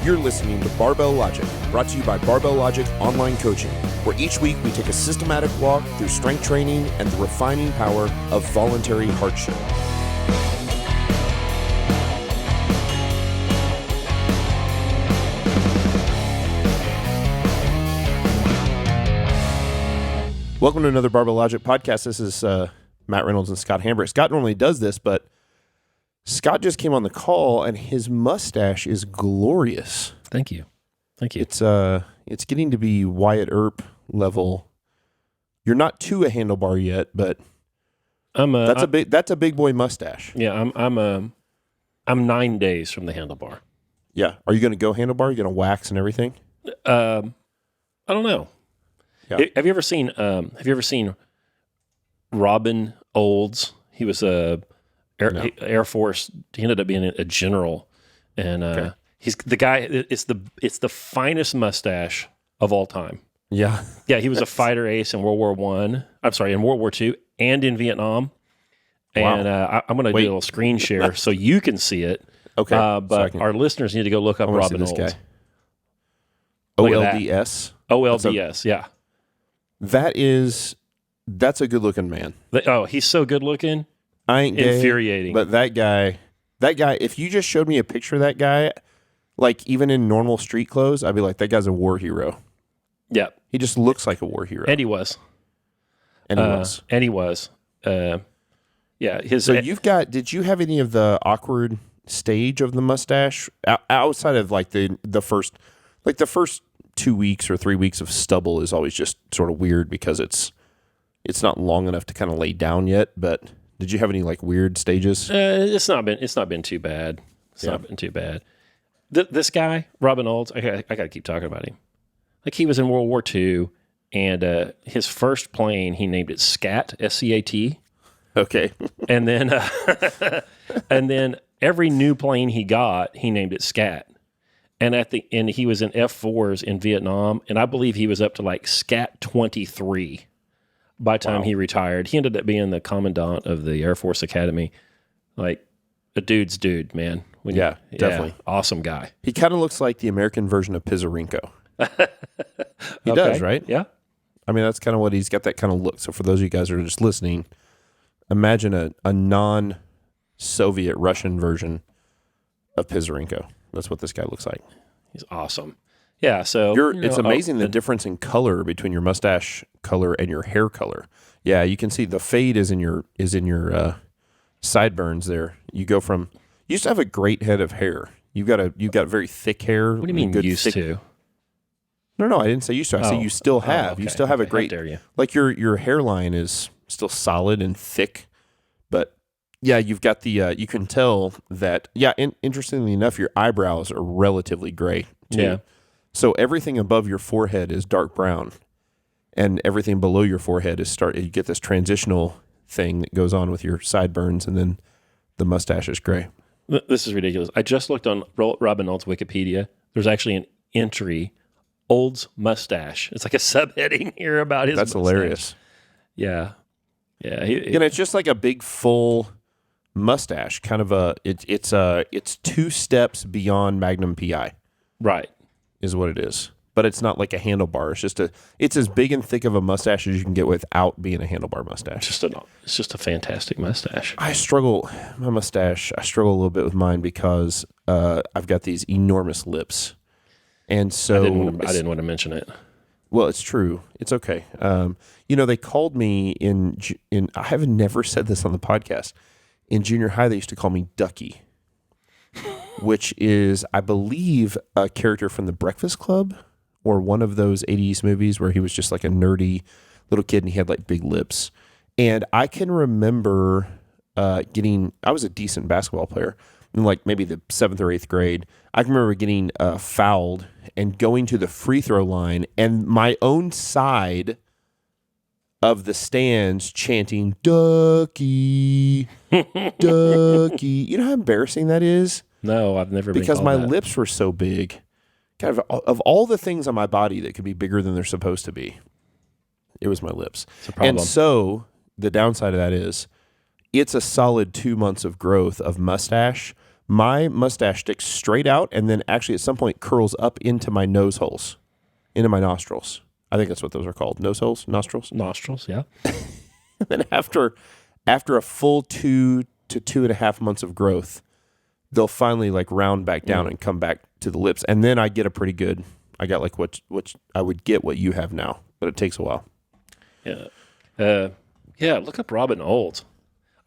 You're listening to Barbell Logic, brought to you by Barbell Logic Online Coaching, where each week we take a systematic walk through strength training and the refining power of voluntary hardship. Welcome to another Barbell Logic podcast. This is Matt Reynolds and Scott Hambrick. Scott normally does this, but Scott just came on the call, and his mustache is glorious. Thank you. It's getting to be Wyatt Earp level. You're not to a handlebar yet, but that's a big boy mustache. Yeah, I'm 9 days from the handlebar. Yeah, are you going to go handlebar? Are you going to wax and everything? I don't know. Yeah. Have you ever seen Robin Olds? He was Air Force. He ended up being a general, and he's the guy. It's the finest mustache of all time. Yeah, yeah. He was a fighter ace in World War I. I'm sorry, in World War II and in Vietnam. And I'm going to do a little screen share so you can see it. Okay, but our listeners need to go look up Robin Olds. Guy. OLDS. OLDS. Yeah. That's a good looking man. He's so good looking. I ain't gay, infuriating. But that guy, if you just showed me a picture of that guy, like even in normal street clothes, I'd be like, that guy's a war hero. Yeah. He just looks like a war hero. And he was. Yeah. Did you have any of the awkward stage of the mustache outside of like the first 2 weeks or 3 weeks of stubble is always just sort of weird because it's not long enough to kind of lay down yet, but did you have any like weird stages? It's not been too bad. It's not been too bad. This guy, Robin Olds, I got to keep talking about him. Like he was in World War II, and his first plane, he named it Scat, S-C-A-T. Okay. and then every new plane he got, he named it Scat. And he was in F-4s in Vietnam, and I believe he was up to like Scat 23 by the time he retired. He ended up being the commandant of the Air Force Academy. Like, a dude's dude, man. Definitely. Awesome guy. He kind of looks like the American version of Pizarrenko. He does, right? Yeah. I mean, that's kind of what he's got, that kind of look. So for those of you guys who are just listening, imagine a non-Soviet Russian version of Pizarrenko. That's what this guy looks like. He's awesome. Yeah, so it's amazing the difference in color between your mustache color and your hair color. Yeah, you can see the fade is in your sideburns there. You used to have a great head of hair. You've got very thick hair. What do you mean used to? No, I didn't say used to. I say you still have. Okay. You still have a great. How dare you? Like your hairline is still solid and thick, but yeah, you've got the. You can tell that. Yeah, interestingly enough, your eyebrows are relatively gray too. Yeah. So everything above your forehead is dark brown, and everything below your forehead is you get this transitional thing that goes on with your sideburns, and then the mustache is gray. This is ridiculous. I just looked on Robin Olds' Wikipedia. There's actually an entry, Olds mustache. It's like a subheading here about his That's mustache. Hilarious. Yeah. It's just like a big full mustache, kind of it's 2 steps beyond Magnum PI. Right. Is what it is. But it's not like a handlebar. It's as big and thick of a mustache as you can get without being a handlebar mustache. It's just a fantastic mustache. I struggle a little bit with mine because I've got these enormous lips. And so I didn't want to mention it. Well, it's true. It's okay. They called me in I have never said this on the podcast. In junior high, they used to call me Ducky, which is, I believe, a character from The Breakfast Club or one of those 80s movies where he was just like a nerdy little kid and he had like big lips. And I can remember I was a decent basketball player in like maybe the 7th or 8th grade. I can remember getting fouled and going to the free throw line and my own side of the stands chanting, "Ducky, Ducky." You know how embarrassing that is? No, I've never been because called my that. lips were so big. Kind of all the things on my body that could be bigger than they're supposed to be, it was my lips. It's a problem. And so the downside of that is it's a solid 2 months of growth of mustache, my mustache sticks straight out and then actually at some point curls up into my nose holes, into my nostrils. I think that's what those are called. Nose holes, nostrils. Nostrils, yeah. And then after a full 2 to 2.5 months of growth, they'll finally like round back down and come back to the lips. And then I get a pretty good, I got like what I would get what you have now, but it takes a while. Yeah. Look up Robin Olds.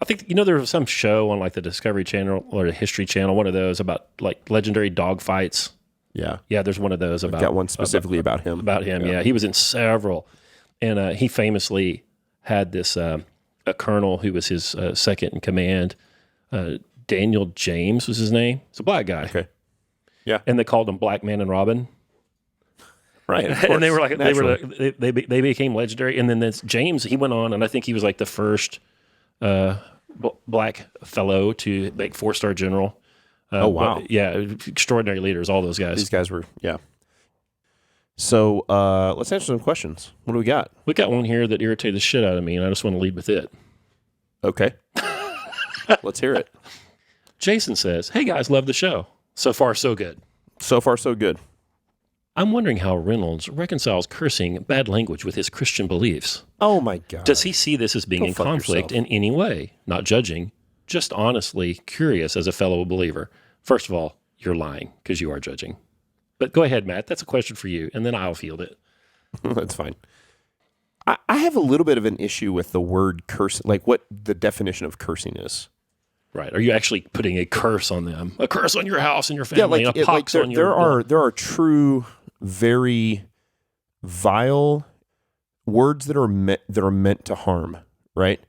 I think, there was some show on like the Discovery Channel or the History Channel, one of those about like legendary dog fights. Yeah. Yeah, there's one of those about. Got one specifically about him. About him, yeah. He was in several. And he famously had this, a colonel who was his second in command. Daniel James was his name. It's a black guy. Okay. Yeah. And they called him Black Man and Robin. Right. And they were like, they became legendary. And then this James, he went on, and I think he was like the first black fellow to make 4-star general. Oh, wow. Extraordinary leaders, all those guys. These guys were, yeah. So let's answer some questions. What do we got? We got one here that irritated the shit out of me, and I just want to lead with it. Okay. Let's hear it. Jason says, hey guys, love the show. So far, so good. So far, so good. I'm wondering how Reynolds reconciles cursing bad language with his Christian beliefs. Oh my God. Does he see this as being in conflict in any way? Not judging, just honestly curious as a fellow believer. First of all, you're lying because you are judging. But go ahead, Matt. That's a question for you, and then I'll field it. That's fine. I have a little bit of an issue with the word curse, like what the definition of cursing is. Right. Are you actually putting a curse on them? A curse on your house and your family? Yeah, and a pox on your... There are true, very vile words that are meant to harm, right?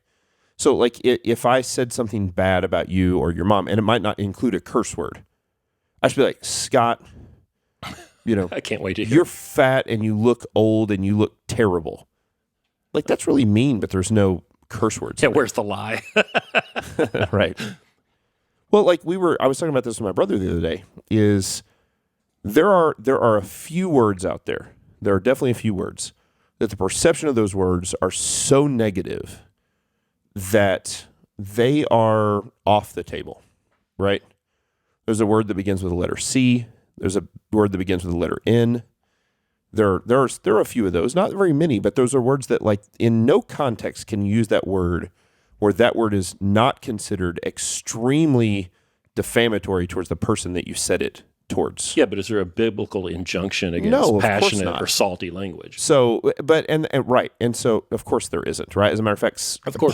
So, like, if I said something bad about you or your mom, and it might not include a curse word, I should be like, Scott, I can't wait to hear. You're fat and you look old and you look terrible. Like, that's really mean, but there's no curse words. Yeah, where's the lie? Right. Well, like I was talking about this with my brother the other day, is there are a few words out there. There are definitely a few words that the perception of those words are so negative that they are off the table, right? There's a word that begins with the letter C. There's a word that begins with the letter N. There are a few of those, not very many, but those are words that, like, in no context can you use that word where that word is not considered extremely defamatory towards the person that you said it towards. Yeah, but is there a biblical injunction against passionate or salty language? So, but and right, and so of course there isn't, right? As a matter of fact, of course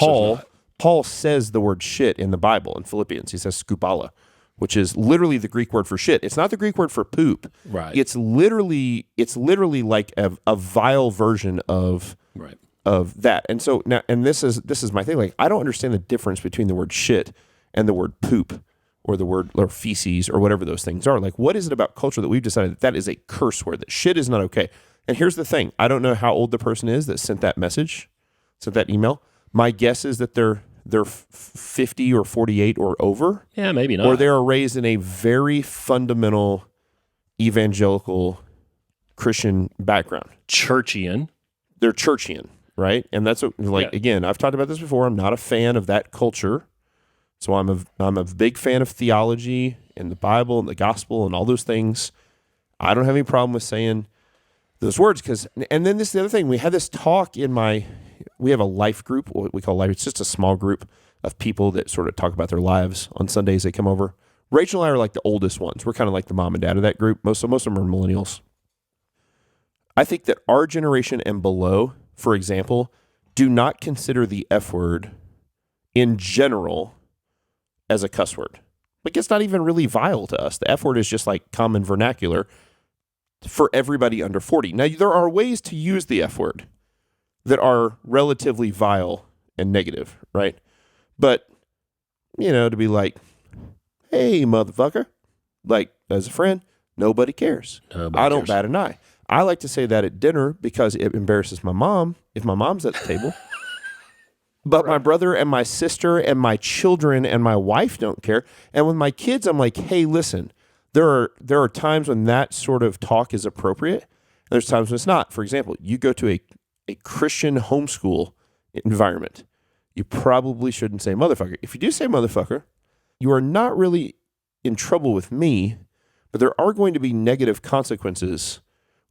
Paul says the word shit in the Bible in Philippians. He says skupala, which is literally the Greek word for shit. It's not the Greek word for poop. Right. It's literally like a vile version of that. And so now, and this is my thing. Like, I don't understand the difference between the word shit and the word poop or the word or feces or whatever those things are. Like, what is it about culture that we've decided that is a curse word, that shit is not okay? And here's the thing. I don't know how old the person is that sent that message, sent that email. My guess is that they're 50 or 48 or over. Yeah, maybe not. Or they are raised in a very fundamental evangelical Christian background. Churchian. They're churchian, right? And that's what, again, I've talked about this before. I'm not a fan of that culture. So I'm a big fan of theology and the Bible and the gospel and all those things. I don't have any problem with saying those words and then this is the other thing. We had this talk we have a life group, what we call life. It's just a small group of people that sort of talk about their lives on Sundays. They come over. Rachel and I are like the oldest ones. We're kind of like the mom and dad of that group. Most of them are millennials. I think that our generation and below, for example, do not consider the F word in general as a cuss word. Like, it's not even really vile to us. The F word is just like common vernacular for everybody under 40. Now, there are ways to use the F word that are relatively vile and negative, right? But, to be like, hey, motherfucker, like, as a friend, nobody cares. I don't bat an eye. I like to say that at dinner because it embarrasses my mom if my mom's at the table. But my brother and my sister and my children and my wife don't care. And with my kids, I'm like, hey, listen, there are times when that sort of talk is appropriate. There's times when it's not. For example, you go to a Christian homeschool environment, you probably shouldn't say motherfucker. If you do say motherfucker, you are not really in trouble with me, but there are going to be negative consequences.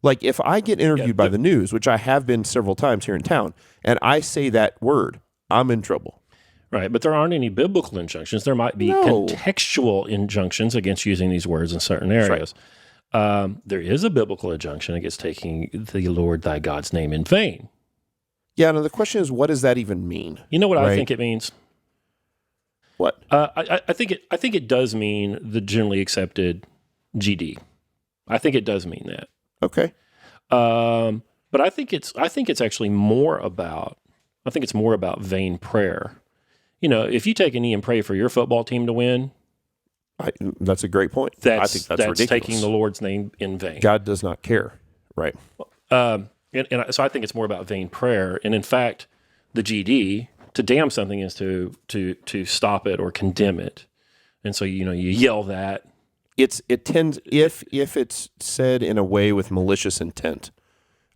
Like if I get interviewed by the news, which I have been several times here in town, and I say that word, I'm in trouble. Right, but there aren't any biblical injunctions. There might be contextual injunctions against using these words in certain areas. Right. There is a biblical injunction against taking the Lord thy God's name in vain. Yeah, now the question is, what does that even mean? You know what I think it means? What? I think it does mean the generally accepted GD. I think it does mean that. Okay. But I think it's actually more about vain prayer. You know, if you take a knee and pray for your football team to win, that's a great point. I think that's ridiculous. Taking the Lord's name in vain. God does not care, right? So I think it's more about vain prayer. And in fact, the GD, to damn something is to stop it or condemn it. And so you yell that. It tends if it's said in a way with malicious intent,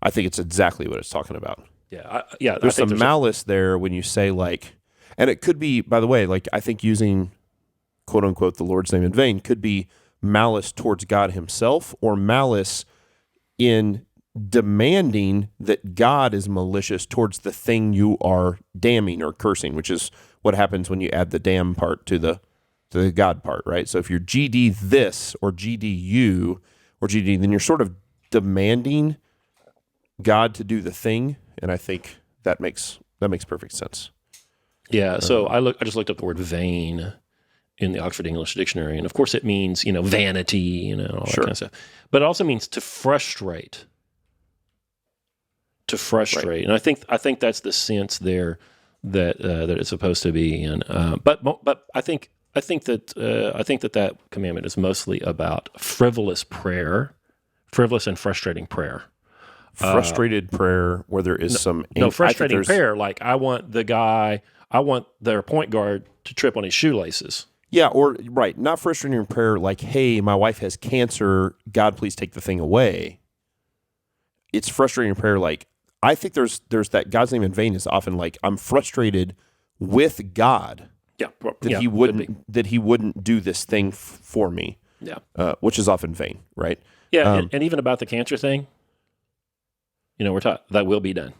I think it's exactly what it's talking about. Yeah. There's some malice there when you say like, and it could be, by the way, like I think using quote unquote the Lord's name in vain could be malice towards God himself or malice in demanding that God is malicious towards the thing you are damning or cursing, which is what happens when you add the damn part to the God part, right? So if you're GD this or GD you or GD, then you're sort of demanding God to do the thing, and I think that makes perfect sense. Yeah. So I just looked up the word vain in the Oxford English Dictionary, and of course it means vanity, all that kind of stuff. But it also means to frustrate. Right. And I think that's the sense there that it's supposed to be in. But I think that commandment is mostly about frivolous and frustrating prayer. Frustrated prayer where there is frustrating prayer. Like I want their point guard to trip on his shoelaces. Yeah, not frustrating prayer like, hey, my wife has cancer, God, please take the thing away. It's frustrating prayer like, I think there's that God's name in vain is often like, I'm frustrated with God. Yeah, that he wouldn't do this thing for me. Yeah, which is often vain, right? Yeah, and even about the cancer thing, we're taught that will be done.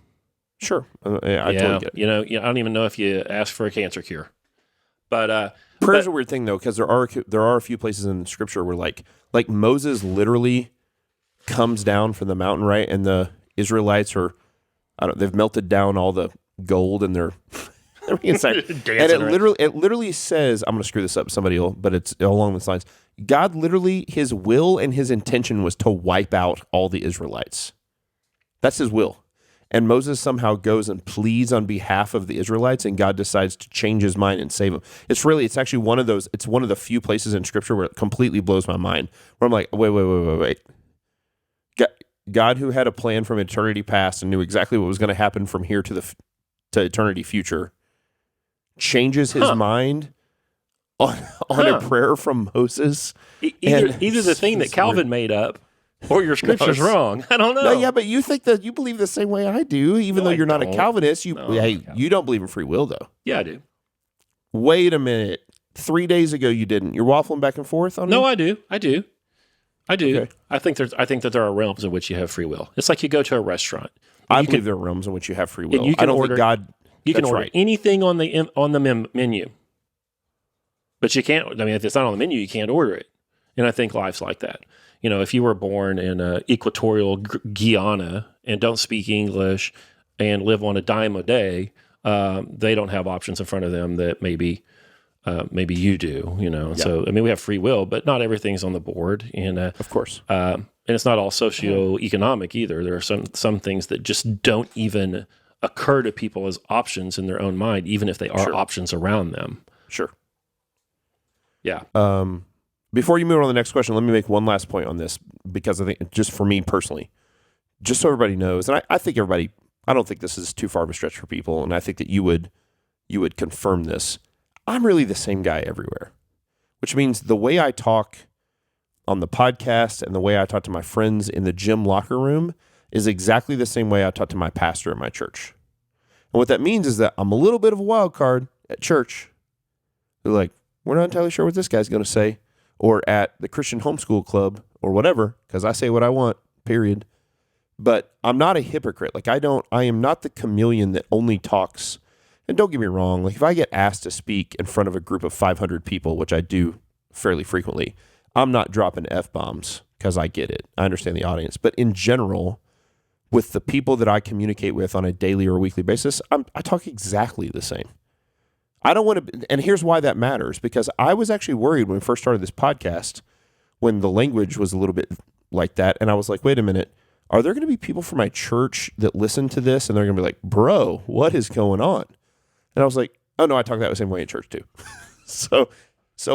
Sure, I totally get it. I don't even know if you ask for a cancer cure, but prayer is a weird thing though, because there are a few places in the Scripture where like Moses literally comes down from the mountain, right, and the Israelites they've melted down all the gold and they're inside. And it literally says, I'm going to screw this up, but it's along the lines. God literally, his will and his intention was to wipe out all the Israelites. That's his will. And Moses somehow goes and pleads on behalf of the Israelites, and God decides to change his mind and save them. It's actually one of the few places in Scripture where it completely blows my mind, where I'm like, wait. God, who had a plan from eternity past and knew exactly what was going to happen from here to eternity future, changes his mind on a prayer from Moses. Either the thing that Calvin made up or your Scripture's wrong. I don't know. No, yeah, but you think that you believe the same way I do, even though you're not a Calvinist. You don't believe in free will, though. Yeah, I do. Wait a minute. 3 days ago you didn't. You're waffling back and forth on me? No, I do. Okay. I think that there are realms in which you have free will. It's like you go to a restaurant. I believe there are realms in which you have free will. I don't think God. You can order anything on the menu, but you can't. I mean, if it's not on the menu, you can't order it. And I think life's like that. If you were born in equatorial Guyana and don't speak English and live on a dime a day, they don't have options in front of them that maybe you do. Yeah. So I mean, we have free will, but not everything's on the board. And of course, and it's not all socioeconomic either. There are some things that just don't even occur to people as options in their own mind, even if they are options around them. Sure. Yeah. Before you move on to the next question, let me make one last point on this, because I think just for me personally, just so everybody knows, and I think everybody, I don't think this is too far of a stretch for people, and I think that you would confirm this. I'm really the same guy everywhere, which means the way I talk on the podcast and the way I talk to my friends in the gym locker room is exactly the same way I talk to my pastor at my church. And what that means is that I'm a little bit of a wild card at church. They're like, we're not entirely sure what this guy's going to say. or at the Christian Homeschool Club or whatever, because I say what I want, period. But I'm not a hypocrite. Like I am not the chameleon that only talks. And don't get me wrong, like if I get asked to speak in front of a group of 500 people, which I do fairly frequently, I'm not dropping F-bombs because I get it. I understand the audience. But in general, with the people that I communicate with on a daily or weekly basis, I talk exactly the same. I don't want to, and here's why that matters, because I was actually worried when we first started this podcast, when the language was a little bit like that, and I was like, wait a minute, are there going to be people from my church that listen to this, and they're going to be like, bro, what is going on? And I was like, oh no, I talk that same way in church too. So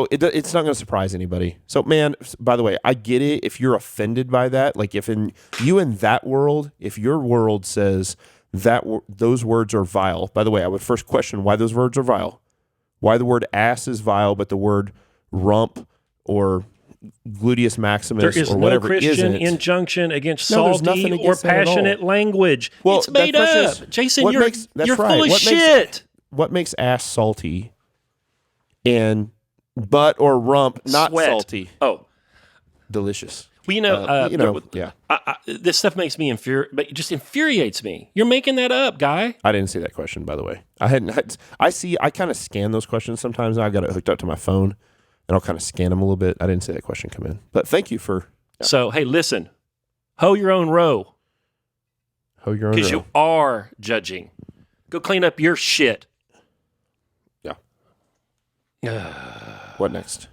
it's not going to surprise anybody. So man, by the way, I get it if you're offended by that. Like if in that world, if your world says that those words are vile. By the way, I would first question why those words are vile. Why the word ass is vile, but the word rump or gluteus maximus or whatever there is no Christian isn't. injunction against there's salty nothing or against that at all. passionate language. Well, it's made that up. question is, Jason, what you're makes- that's you're right. full of What makes- shit. What makes ass salty and butt or rump not Sweat. salty? Oh, Delicious. well, you know, Yeah. this stuff makes me but it just infuriates me. You're making that up, guy. I didn't see that question, by the way. I kind of scan those questions sometimes. I've got it hooked up to my phone, and I'll kind of scan them a little bit. I didn't see that question come in. But thank you for... So, hey, listen. Hoe your own row. Hoe your own Because row. you are judging. Go clean up your shit. Yeah. What next?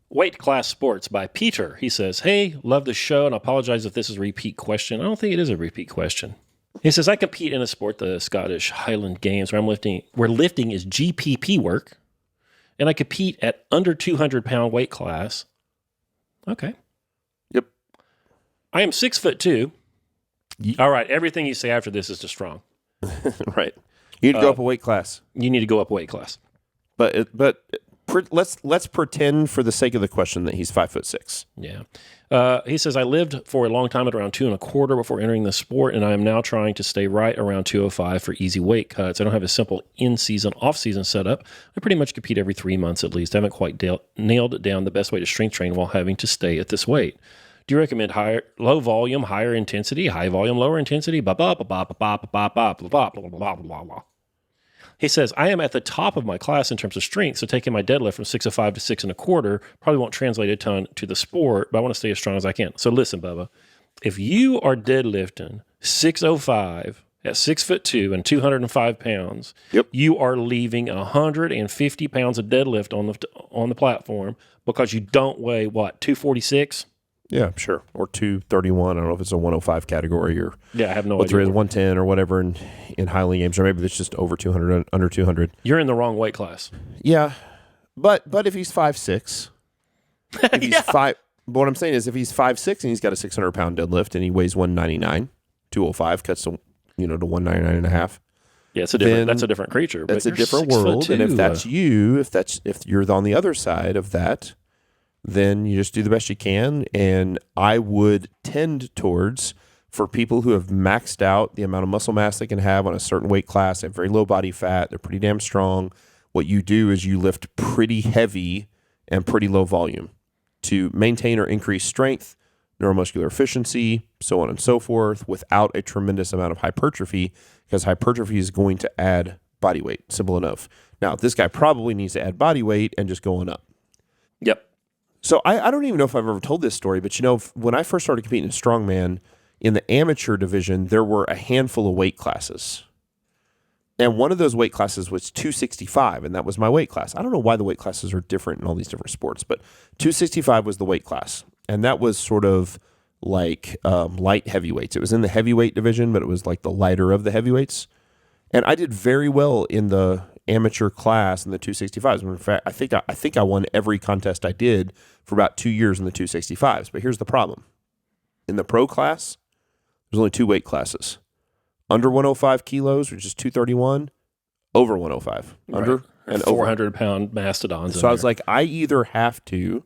Weight Class Sports by Peter. He says, hey, love the show, and I apologize if this is a repeat question. I don't think it is a repeat question. He says, I compete in a sport, the Scottish Highland Games, where lifting is GPP work, and I compete at under 200-pound weight class. Okay. Yep. I am 6'2". All right, everything you say after this is just wrong. Right. You need to go up a weight class. You need to go up weight class. But let's pretend for the sake of the question that he's 5'6". Yeah. He says, I lived for a long time at around 2.25 before entering the sport, and I am now trying to stay right around 205 for easy weight cuts. I don't have a simple in-season, off-season setup. I pretty much compete every 3 months at least. I haven't quite nailed down the best way to strength train while having to stay at this weight. Do you recommend low volume, higher intensity, high volume, lower intensity? Blah, blah, blah, blah, blah, blah, blah, blah, blah, blah, blah, blah, blah. He says, I am at the top of my class in terms of strength, so taking my deadlift from 605 to 6.25 probably won't translate a ton to the sport, but I want to stay as strong as I can. So listen, Bubba, if you are deadlifting 605 at 6'2" and 205 pounds, yep, you are leaving 150 pounds of deadlift on the platform because you don't weigh, 246? Yeah, sure. Or 231. I don't know if it's a 105 category or I have no what idea. there is, 110 or whatever in Highland Games, or maybe it's just over 200, under 200. You're in the wrong weight class. Yeah, but if he's 5'6", if he's but what I'm saying is if he's 5'6" and he's got a 600-pound deadlift and he weighs 199, 205 cuts to 199 and a half. Yeah, that's a different creature. That's a different world. And if that's you, if you're on the other side of that, then you just do the best you can. And I would tend towards, for people who have maxed out the amount of muscle mass they can have on a certain weight class, have very low body fat, they're pretty damn strong, what you do is you lift pretty heavy and pretty low volume to maintain or increase strength, neuromuscular efficiency, so on and so forth, without a tremendous amount of hypertrophy, because hypertrophy is going to add body weight. Simple enough. Now, this guy probably needs to add body weight and just going up. Yep. So I don't even know if I've ever told this story, but when I first started competing in strongman, in the amateur division, there were a handful of weight classes. And one of those weight classes was 265, and that was my weight class. I don't know why the weight classes are different in all these different sports, but 265 was the weight class. And that was sort of like light heavyweights. It was in the heavyweight division, but it was like the lighter of the heavyweights. And I did very well in the amateur class in the 265s. In fact, I think I won every contest I did for about 2 years in the 265s. But here's the problem. In the pro class, there's only two weight classes. Under 105 kilos, which is 231, over 105. Under right. and 400-pound mastodons. So I was like, I either have to,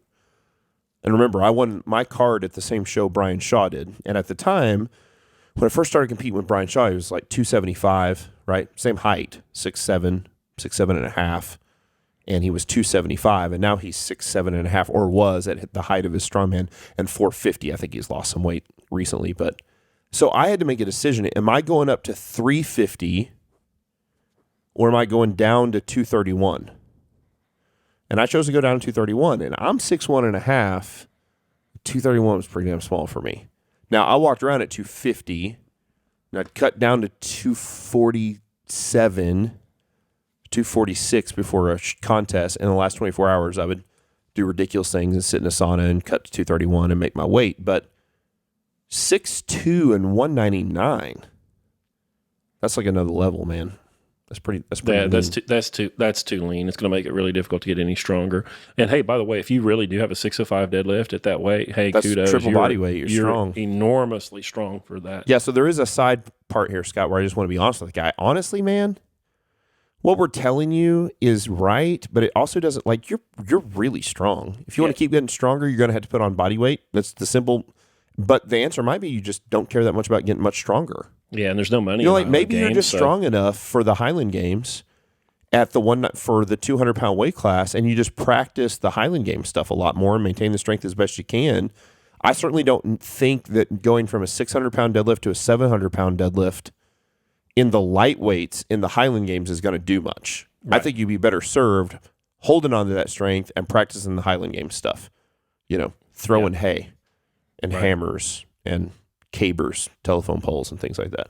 and remember, I won my card at the same show Brian Shaw did. And at the time, when I first started competing with Brian Shaw, he was like 275, right? Same height, 6'7", 6'7 and a half. and he was 275, and now he's 6'7.5", or was at the height of his strongman, and 450. I think he's lost some weight recently, but so I had to make a decision. Am I going up to 350 or am I going down to 231? And I chose to go down to 231, and I'm 6'1.5". 231 was pretty damn small for me. Now, I walked around at 250, and I'd cut down to 247, 246 before a contest. In the last 24 hours, I would do ridiculous things and sit in a sauna and cut to 231 and make my weight. But 6'2" and 199, that's like another level, man. That's pretty. That's too lean. It's going to make it really difficult to get any stronger. And hey, by the way, if you really do have a 605 deadlift at that weight, hey, that's kudos. Triple body weight. You're strong. Enormously strong for that. Yeah. So there is a side part here, Scott, where I just want to be honest with the guy. Honestly, man, what we're telling you is right, but it also doesn't. Like you're really strong. If you want to keep getting stronger, you're going to have to put on body weight. That's the simple. But the answer might be you just don't care that much about getting much stronger. Yeah, and there's no money. Like maybe you're just strong enough for the Highland Games at the 200-pound weight class, and you just practice the Highland Games stuff a lot more and maintain the strength as best you can. I certainly don't think that going from a 600-pound deadlift to a 700-pound deadlift in the lightweights in the Highland Games is going to do much. Right. I think you'd be better served holding on to that strength and practicing the Highland Games stuff. Throwing hay and hammers and cabers, telephone poles, and things like that.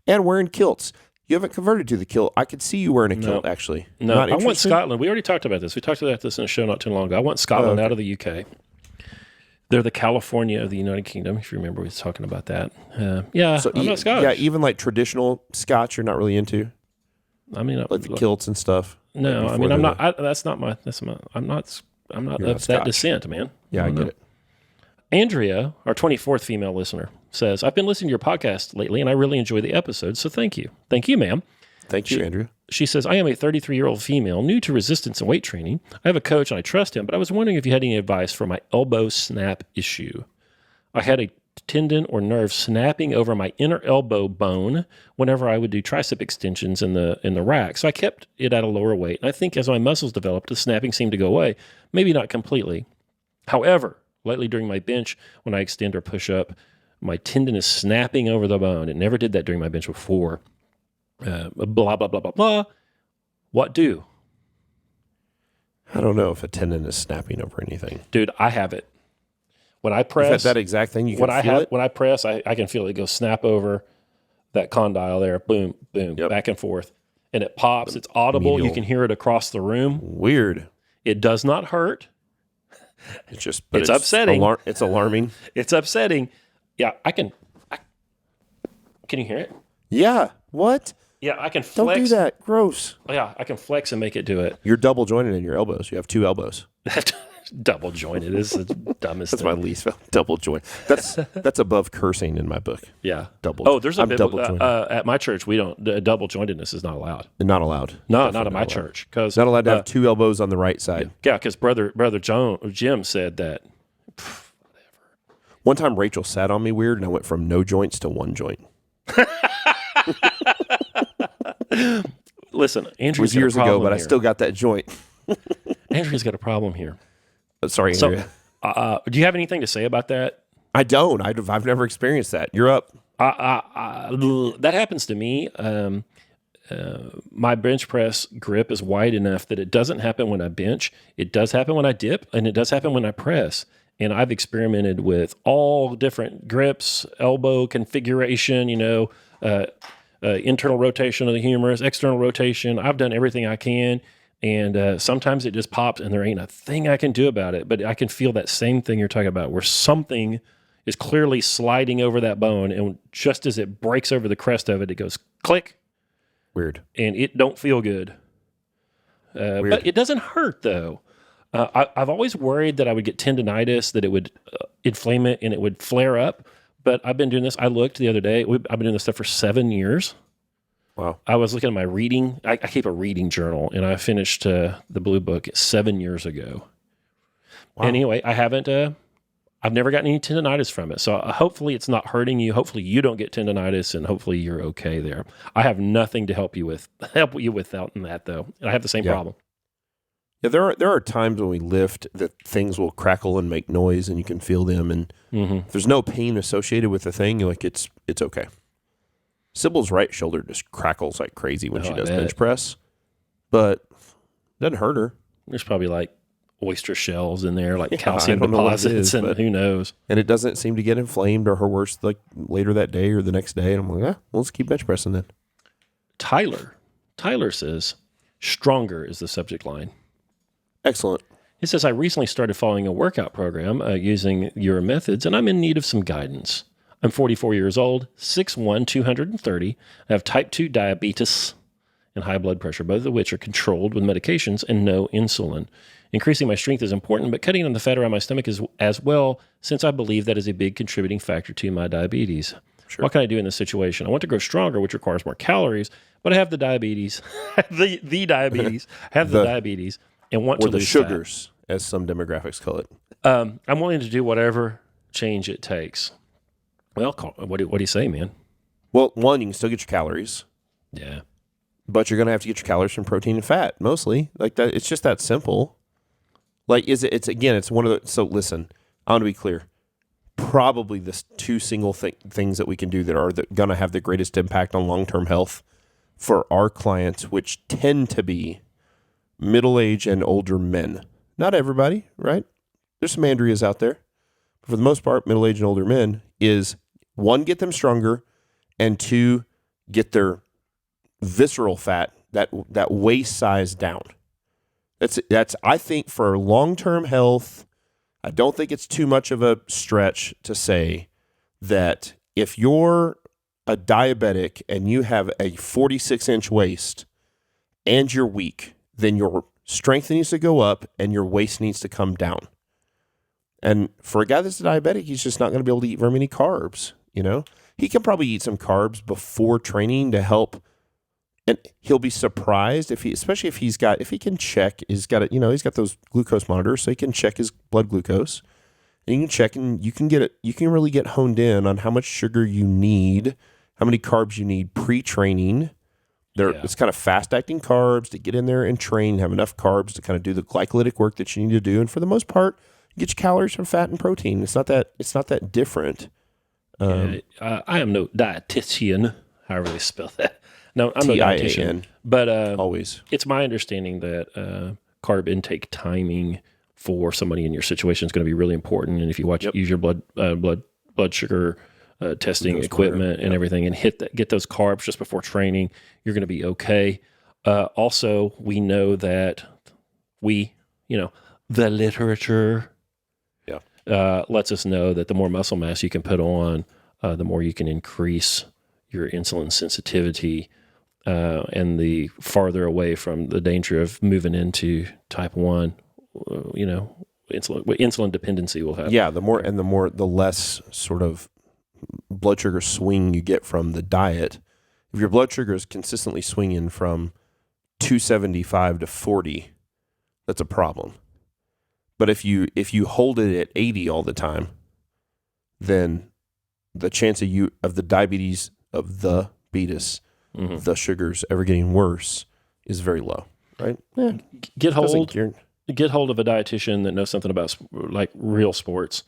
And wearing kilts. You haven't converted to the kilt. I could see you wearing a kilt, actually. No, I want Scotland. We already talked about this. We talked about this in a show not too long ago. I want Scotland out of the UK. They're the California of the United Kingdom, if you remember we was talking about that. I'm not Scottish. Yeah, even like traditional Scotch you're not really into? I mean, like the kilts and stuff. No, I mean, I'm not of that descent, man. Yeah, I get it. Andrea, our 24th female listener, says, I've been listening to your podcast lately, and I really enjoy the episodes, so thank you. Thank you, ma'am. Thank you, Andrea. She says, I am a 33-year-old female, new to resistance and weight training. I have a coach, and I trust him, but I was wondering if you had any advice for my elbow snap issue. I had a tendon or nerve snapping over my inner elbow bone whenever I would do tricep extensions in the rack, so I kept it at a lower weight. And I think as my muscles developed, the snapping seemed to go away, maybe not completely. However, lately during my bench, when I extend or push up, my tendon is snapping over the bone. It never did that during my bench before. Blah, blah, blah, blah, blah. What do? I don't know if a tendon is snapping over anything. Dude, I have it. When I press... that exact thing? You can feel it? When I press, I can feel it go snap over that condyle there. Boom, boom, back and forth. And it pops. It's audible. Medial. You can hear it across the room. Weird. It does not hurt. It's upsetting. It's alarming. It's upsetting. Yeah, can you hear it? Yeah. What? Yeah, I can flex. Don't do that. Gross. Yeah, I can flex and make it do it. You're double jointed in your elbows. You have two elbows. Double jointed is the dumbest That's thing. my least double joint. That's above cursing in my book. Yeah. Double. Oh, there's a double jointed. At my church, we don't, double jointedness is not allowed. Not allowed. No, not at my church. Cause, not allowed to have two elbows on the right side. Yeah, because brother Jim said that. One time Rachel sat on me weird, and I went from no joints to one joint. Listen, Andrew's it was years ago, but here. I still got that joint. Andrew's got a problem here. Sorry, Andrea. Do you have anything to say about that? I don't. I've never experienced that. You're up. That happens to me. My bench press grip is wide enough that it doesn't happen when I bench. It does happen when I dip, and it does happen when I press. And I've experimented with all different grips, elbow configuration, internal rotation of the humerus, external rotation. I've done everything I can. And sometimes it just pops and there ain't a thing I can do about it. But I can feel that same thing you're talking about where something is clearly sliding over that bone. And just as it breaks over the crest of it, it goes click. Weird. And it don't feel good. But it doesn't hurt though. I've always worried that I would get tendinitis, that it would inflame it and it would flare up. But I've been doing this. I looked the other day. I've been doing this stuff for 7 years. Wow. I was looking at my reading. I keep a reading journal, and I finished the Blue Book 7 years ago. Wow. Anyway, I've never gotten any tendinitis from it. So hopefully it's not hurting you. Hopefully you don't get tendinitis, and hopefully you're okay there. I have nothing to help you with out in that, though. And I have the same problem. Yeah, there are times when we lift that things will crackle and make noise, and you can feel them, and if there's no pain associated with the thing, you're like it's okay. Sybil's right shoulder just crackles like crazy when she does bench press, but it doesn't hurt her. There's probably like oyster shells in there, like calcium deposits, and who knows. And it doesn't seem to get inflamed or her worse like later that day or the next day. And I'm like, well, let's keep bench pressing then. Tyler says, stronger is the subject line. Excellent. He says, I recently started following a workout program using your methods, and I'm in need of some guidance. I'm 44 years old, 6'1", 230. I have type 2 diabetes and high blood pressure, both of which are controlled with medications and no insulin. Increasing my strength is important, but cutting on the fat around my stomach is as well, since I believe that is a big contributing factor to my diabetes. Sure. What can I do in this situation? I want to grow stronger, which requires more calories, but I have the diabetes, the diabetes, diabetes, and want to lose sugars, fat, as some demographics call it. I'm willing to do whatever change it takes. Well, what do you say, man? Well, one, you can still get your calories. Yeah. But you're going to have to get your calories from protein and fat, mostly. Like that, it's just that simple. Like, it's one of the, so listen, I want to be clear. Probably the two single things that we can do that are going to have the greatest impact on long-term health for our clients, which tend to be middle-aged and older men. Not everybody, right? There's some Andreas out there. But for the most part, middle-aged and older men is, one, get them stronger, and two, get their visceral fat, that waist size down. That's I think for long-term health, I don't think it's too much of a stretch to say that if you're a diabetic and you have a 46-inch waist and you're weak, then your strength needs to go up and your waist needs to come down. And for a guy that's a diabetic, he's just not going to be able to eat very many carbs, you know? He can probably eat some carbs before training to help. And he'll be surprised especially if he can check, he's got those glucose monitors, so he can check his blood glucose. And you can check, and you can really get honed in on how much sugar you need, how many carbs you need pre-training. It's kind of fast-acting carbs to get in there and train, have enough carbs to kind of do the glycolytic work that you need to do. And for the most part, get your calories from fat and protein. It's not that different. I am no dietitian, however they spell that. No, I'm no dietitian, but always. It's my understanding that carb intake timing for somebody in your situation is going to be really important. And if you use your blood sugar testing equipment and everything, and get those carbs just before training, you're going to be okay. Also, we know that the literature lets us know that the more muscle mass you can put on, the more you can increase your insulin sensitivity, and the farther away from the danger of moving into type 1, insulin dependency will have. Yeah, the less sort of blood sugar swing you get from the diet. If your blood sugar is consistently swinging from 275 to 40, that's a problem. But if you hold it at 80 all the time, then the chance of the diabetes of the beatus, the sugars ever getting worse is very low, right? Yeah. Get hold of a dietitian that knows something about like real sports.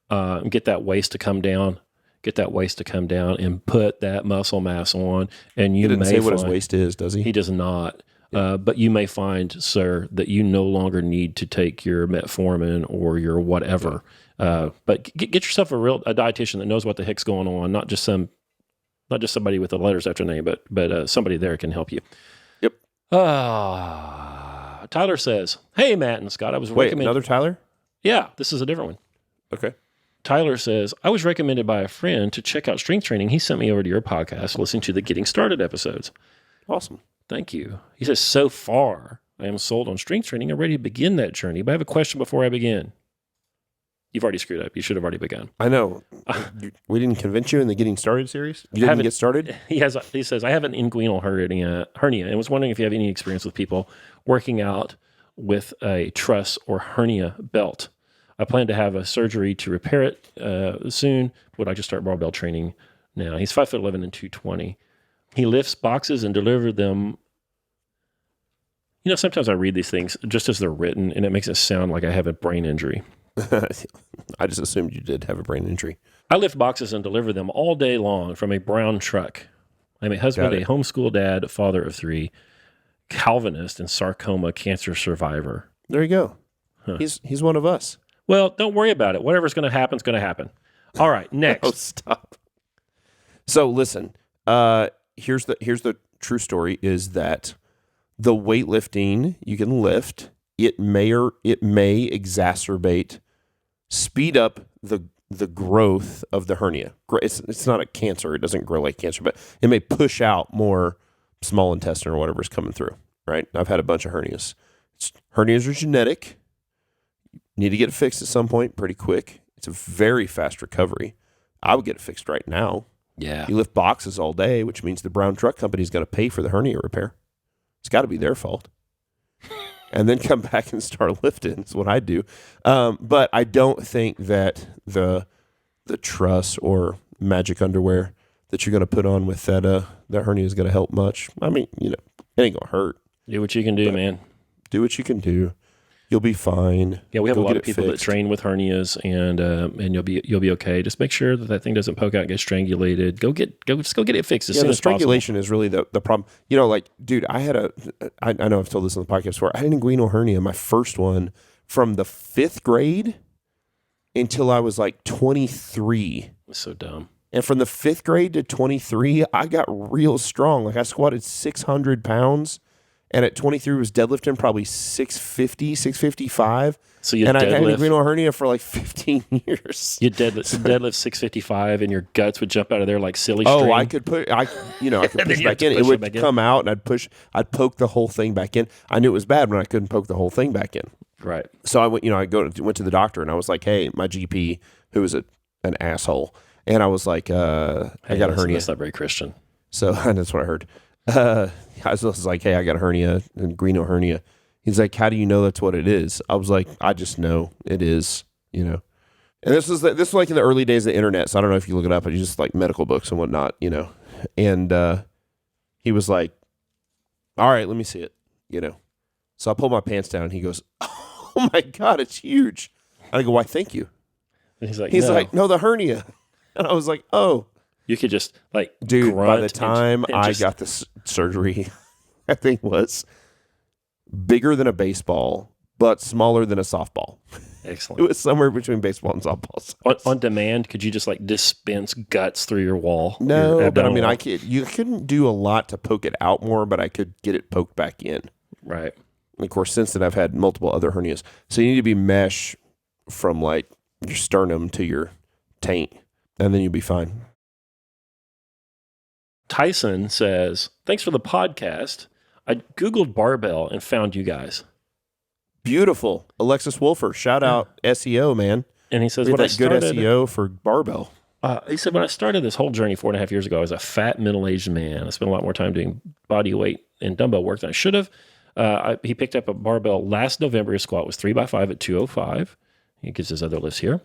Get that waist to come down. And put that muscle mass on. And he didn't say what his waist is, does he? He does not. But you may find, sir, that you no longer need to take your metformin or your whatever. But get yourself a dietitian that knows what the heck's going on, not just somebody with the letters after name, but somebody there can help you. Yep. Tyler says, "Hey, Matt and Scott, I was recommended." Wait, another Tyler? Yeah, this is a different one. Okay. Tyler says, I was recommended by a friend to check out strength training. He sent me over to your podcast, listening to the Getting Started episodes. Awesome. Thank you. He says, so far, I am sold on strength training. I'm ready to begin that journey, but I have a question before I begin. You've already screwed up. You should have already begun. I know. We didn't convince you in the Getting Started series? You didn't get started? He says, I have an inguinal hernia and was wondering if you have any experience with people working out with a truss or hernia belt. I plan to have a surgery to repair it soon. Would like to start barbell training now. He's 5'11" and 220. He lifts boxes and delivers them You know, sometimes I read these things just as they're written, and it makes it sound like I have a brain injury. I just assumed you did have a brain injury. I lift boxes and deliver them all day long from a brown truck. I'm a husband, a homeschool dad, father of 3, Calvinist, and sarcoma cancer survivor. There you go. Huh. He's one of us. Well, don't worry about it. Whatever's going to happen is going to happen. All right, next. Oh, stop. So listen, here's the true story is that the weightlifting you can lift, it may exacerbate, speed up the growth of the hernia. It's not a cancer. It doesn't grow like cancer, but it may push out more small intestine or whatever's coming through, right? I've had a bunch of hernias. Hernias are genetic. You need to get it fixed at some point pretty quick. It's a very fast recovery. I would get it fixed right now. Yeah. You lift boxes all day, which means the brown truck company's got to pay for the hernia repair. It's got to be their fault. And then come back and start lifting is what I do. But I don't think that the truss or magic underwear that you're going to put on with that hernia is going to help much. I mean, you know, it ain't going to hurt. Do what you can do, man. Do what you can do. You'll be fine. Yeah, we have a lot of people that train with hernias, and you'll be okay. Just make sure that thing doesn't poke out and get strangulated. Go get it fixed as soon as possible. Strangulation is really the problem. You know, like, dude, I know I've told this on the podcast before. I had an inguinal hernia, my first one, from the 5th grade until I was like 23. That's so dumb. And from the 5th grade to 23, I got real strong. Like I squatted 600 pounds. And at 23 was deadlifting probably 650, 655. So you and I had an inguinal hernia for like 15 years. You deadlift 655 and your guts would jump out of there like silly string. Oh, I could push back in. It would come out and I'd poke the whole thing back in. I knew it was bad when I couldn't poke the whole thing back in. Right. So I went to the doctor and I was like, hey, my GP, who was an asshole. And I was like, I got a hernia. That's not very Christian. So that's what I heard. I was like, hey, I got a hernia, an inguinal hernia. He's like, how do you know that's what it is? I was like, I just know it is, you know. And this was like in the early days of the internet, so I don't know if you look it up, but it's just like medical books and whatnot, you know. And he was like, all right, let me see it, you know. So I pulled my pants down, and he goes, oh my God, it's huge. I go, why, thank you. And he's like, no, the hernia. And I was like, oh. You could just dude. By the time I got the surgery, that thing was bigger than a baseball, but smaller than a softball. Excellent. It was somewhere between baseball and softball. On demand, could you just dispense guts through your wall? No, but I mean, you couldn't do a lot to poke it out more, but I could get it poked back in. Right. And of course, since then I've had multiple other hernias, so you need to be mesh from like your sternum to your taint, and then you'll be fine. Tyson says, thanks for the podcast. I Googled barbell and found you guys. Beautiful. Alexis Wolfer, shout out SEO, man. And he says, good SEO for barbell. He said, when I started this whole journey 4.5 years ago, I was a fat middle-aged man. I spent a lot more time doing body weight and dumbbell work than I should have. He picked up a barbell last November. His squat was 3x5 at 205. He gives his other lifts here.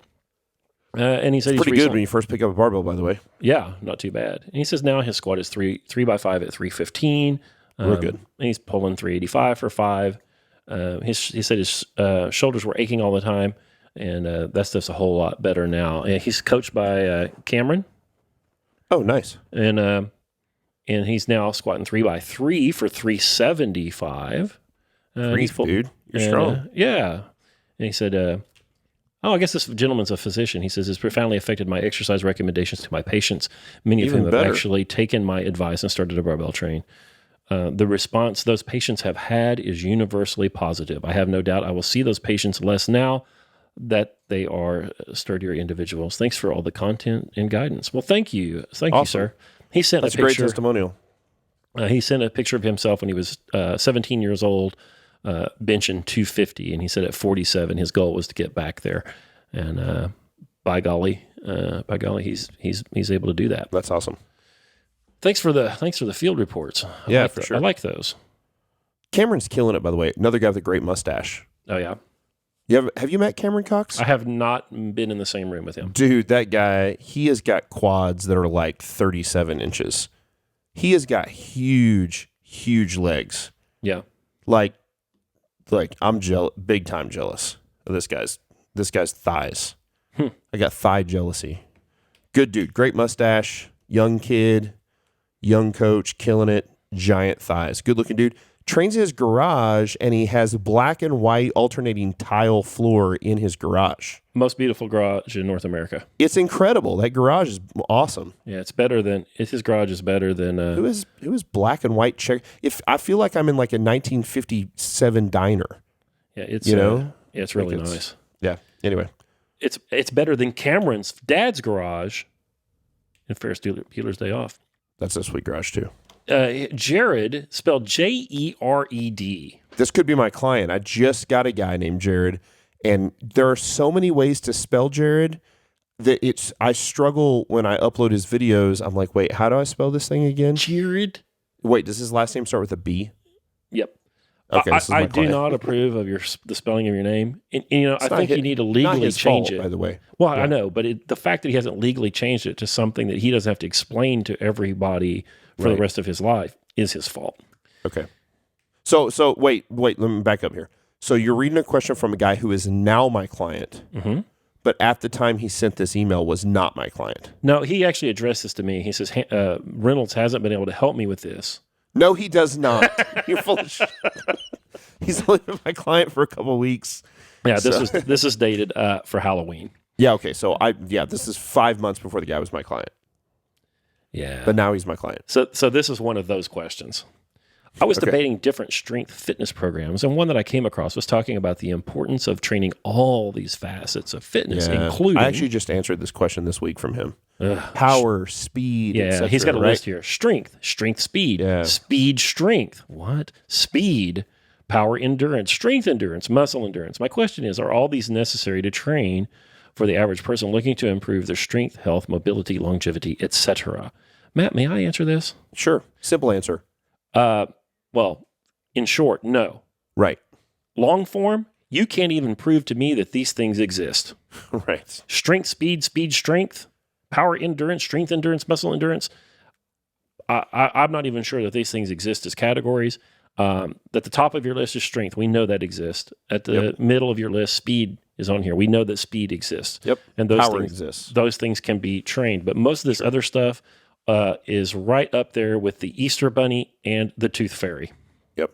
And he said it's pretty good when you first pick up a barbell, by the way. Yeah, not too bad. And he says now his squat is 3x5 at 315. Real good. And he's pulling 385 for 5. He said his shoulders were aching all the time, and that stuff's a whole lot better now. And he's coached by Cameron. Oh, nice. And he's now squatting 3x3 for 375. Dude, you're strong. Yeah. And he said, I guess this gentleman's a physician. He says, it's profoundly affected my exercise recommendations to my patients. Many of whom have actually taken my advice and started a barbell train. The response those patients have had is universally positive. I have no doubt I will see those patients less now that they are sturdier individuals. Thanks for all the content and guidance. Well, thank you. Thank you, sir. He sent That's a picture. Great testimonial. He sent a picture of himself when he was 17 years old, benching 250, and he said at 47 his goal was to get back there, and by golly, he's able to do that. That's awesome. Thanks for the field reports. Sure. I like those. Cameron's killing it, by the way. Another guy with a great mustache. Oh yeah. Have you met Cameron Cox? I have not been in the same room with him. Dude, that guy, he has got quads that are like 37 inches. He has got huge legs. Yeah. Like like I'm big time jealous of this guy's thighs. I got thigh jealousy. Good dude, great mustache, young kid, young coach, killing it, giant thighs, good looking dude. Trains in his garage, and he has black and white alternating tile floor in his garage. Most beautiful garage in North America. It's incredible. That garage is awesome. Yeah, his garage is better than. It was black and white check. If I feel like I'm in like a 1957 diner. Yeah, it's it's really nice. Yeah. Anyway, it's better than Cameron's dad's garage in Ferris Bueller's Day Off. that's a sweet garage too. Jared, spelled Jered. This could be my client. I just got a guy named Jared, and there are so many ways to spell Jared that I struggle when I upload his videos. I'm like, wait, how do I spell this thing again? Jared. Wait, does his last name start with a B? Yep. Okay, I do not approve of the spelling of your name. And I think you need to legally change it. By the way. Well, yeah. I know, but the fact that he hasn't legally changed it to something that he doesn't have to explain to everybody for the rest of his life is his fault. Okay. So wait, let me back up here. So you're reading a question from a guy who is now my client, but at the time he sent this email was not my client. No, he actually addressed this to me. He says, Reynolds hasn't been able to help me with this. No, he does not. You're full of shit. He's only been my client for a couple of weeks. Yeah, this is dated for Halloween. Yeah, okay. So this is 5 months before the guy was my client. Yeah. But now he's my client. So this is one of those questions. I was debating different strength fitness programs, and one that I came across was talking about the importance of training all these facets of fitness, including... I actually just answered this question this week from him. Power, speed, yeah, he's got a list here. Strength, speed, speed, strength. What? Speed, power, endurance, strength, endurance, muscle endurance. My question is, are all these necessary to train for the average person looking to improve their strength, health, mobility, longevity, etc.? Matt, may I answer this? Sure. Simple answer. Well, in short, no. Right. Long form, you can't even prove to me that these things exist. Right. Strength, speed, strength, power, endurance, strength, endurance, muscle endurance. I'm not even sure that these things exist as categories. At the top of your list is strength. We know that exists. At the middle of your list, speed is on here. We know that speed exists. Yep. And those power things exists. Those things can be trained. But most of this other stuff is right up there with the Easter Bunny and the Tooth Fairy. Yep.